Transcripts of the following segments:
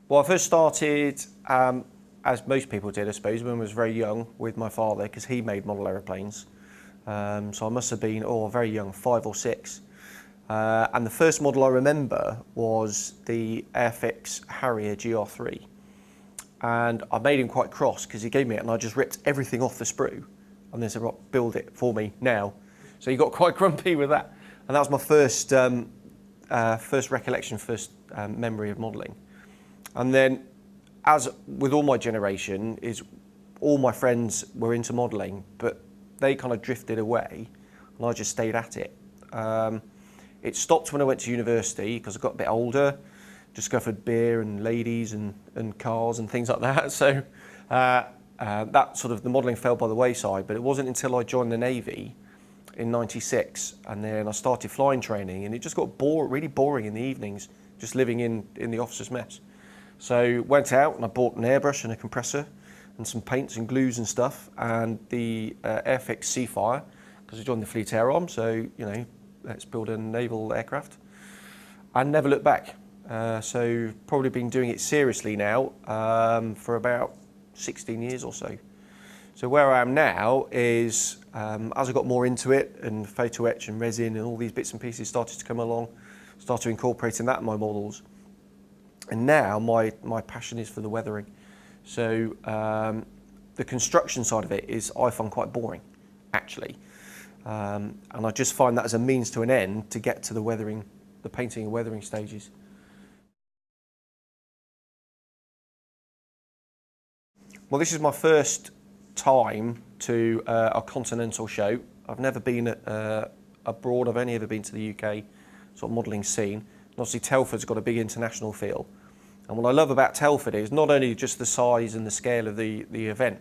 Well, I first started, as most people did, I suppose, when I was very young with my father, because he made model aeroplanes. So I must have been, very young, 5 or 6. And the first model I remember was the Airfix Harrier GR3. And I made him quite cross because he gave me it and I just ripped everything off the sprue. And then said, right, build it for me now. So he got quite grumpy with that. And that was my first recollection, memory of modelling. And then, as with all my generation, is all my friends were into modelling, but they kind of drifted away and I just stayed at it. It stopped when I went to university because I got a bit older, discovered beer and ladies and cars and things like that. So that sort of, the modelling fell by the wayside, but it wasn't until I joined the Navy in '96 and then I started flying training and it just got really boring in the evenings, just living in the officer's mess. So went out and I bought an airbrush and a compressor and some paints and glues and stuff and the Airfix Seafire, because I joined the Fleet Air Arm, so, you know, let's build a naval aircraft. And never looked back. So probably been doing it seriously now for about 16 years or so. So where I am now is, as I got more into it and photo etch and resin and all these bits and pieces started to come along, started incorporating that in my models. And now my passion is for the weathering. So the construction side of it is, I find, quite boring, actually. And I just find that as a means to an end to get to the weathering, the painting and weathering stages. Well, this is my first time to a continental show. I've never been abroad. I've only ever been to the UK sort of modelling scene. And obviously Telford's got a big international feel. And what I love about Telford is not only just the size and the scale of the event,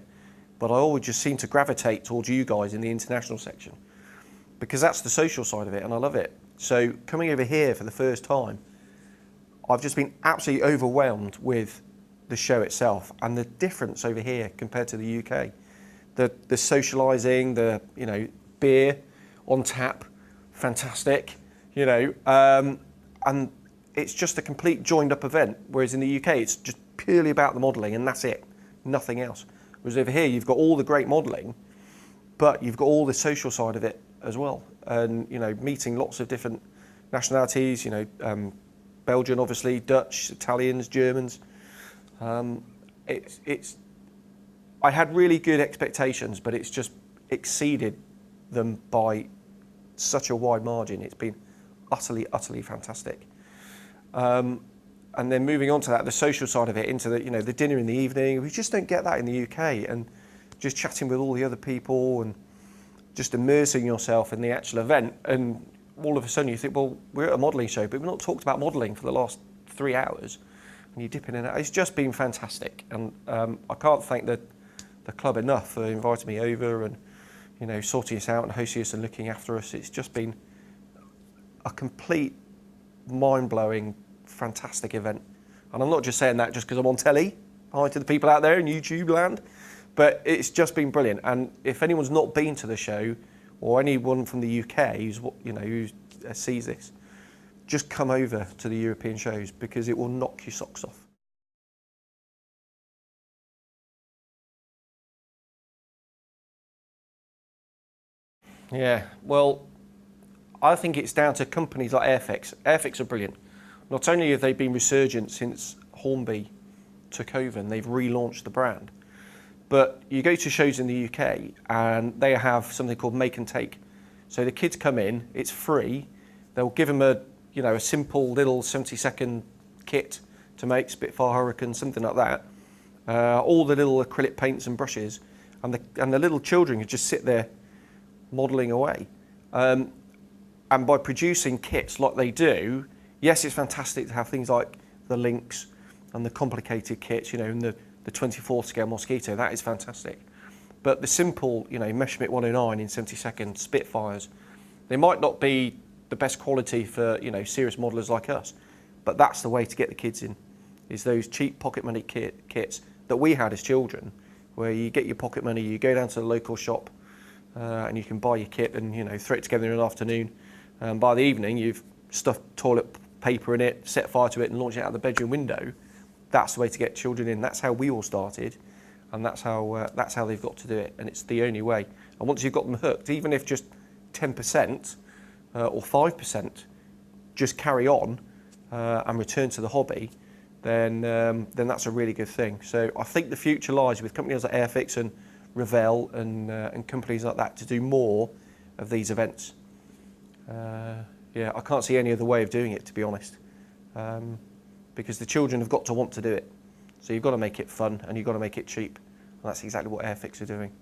but I always just seem to gravitate towards you guys in the international section, because that's the social side of it and I love it. So coming over here for the first time, I've just been absolutely overwhelmed with the show itself and the difference over here compared to the UK. The socialising, the, you know, beer on tap, fantastic, you know, and it's just a complete joined up event, whereas in the UK it's just purely about the modelling and that's it, nothing else. Whereas over here you've got all the great modelling, but you've got all the social side of it as well. And, you know, meeting lots of different nationalities, you know, Belgian obviously, Dutch, Italians, Germans. I had really good expectations, but it's just exceeded them by such a wide margin. It's been utterly, utterly fantastic. And then moving on to that, the social side of it, into the, you know, the dinner in the evening, we just don't get that in the UK, and just chatting with all the other people and just immersing yourself in the actual event. And all of a sudden you think, well, we're at a modelling show, but we've not talked about modelling for the last 3 hours. And you dip in and out. It's just been fantastic. And I can't thank the club enough for inviting me over and, you know, sorting us out and hosting us and looking after us. It's just been a complete mind-blowing, fantastic event. And I'm not just saying that just because I'm on telly, hi to the people out there in YouTube land, but it's just been brilliant. And if anyone's not been to the show, or anyone from the UK who's, you know, who sees this, just come over to the European shows because it will knock your socks off. Yeah, well, I think it's down to companies like Airfix. Airfix are brilliant. Not only have they been resurgent since Hornby took over and they've relaunched the brand, but you go to shows in the UK and they have something called make and take. So the kids come in, it's free. They'll give them a, you know, a simple little 70-second kit to make, Spitfire Hurricane, something like that. All the little acrylic paints and brushes, and the little children can just sit there modelling away. And by producing kits like they do, yes, it's fantastic to have things like the Lynx and the complicated kits, you know, and the 24 scale Mosquito, that is fantastic. But the simple, you know, Messerschmitt 109 in 70-second Spitfires, they might not be the best quality for, you know, serious modelers like us, but that's the way to get the kids in, is those cheap pocket money kits that we had as children, where you get your pocket money, you go down to the local shop and you can buy your kit and, you know, throw it together in an afternoon. By the evening, you've stuffed toilet paper in it, set fire to it and launch it out the bedroom window. that's the way to get children in. That's how we all started, and that's how they've got to do it, and it's the only way. And once you've got them hooked, even if just 10% or 5% just carry on and return to the hobby, then that's a really good thing. So I think the future lies with companies like Airfix and Revell and companies like that to do more of these events. Yeah, I can't see any other way of doing it, to be honest, because the children have got to want to do it. So you've got to make it fun and you've got to make it cheap, and that's exactly what Airfix are doing.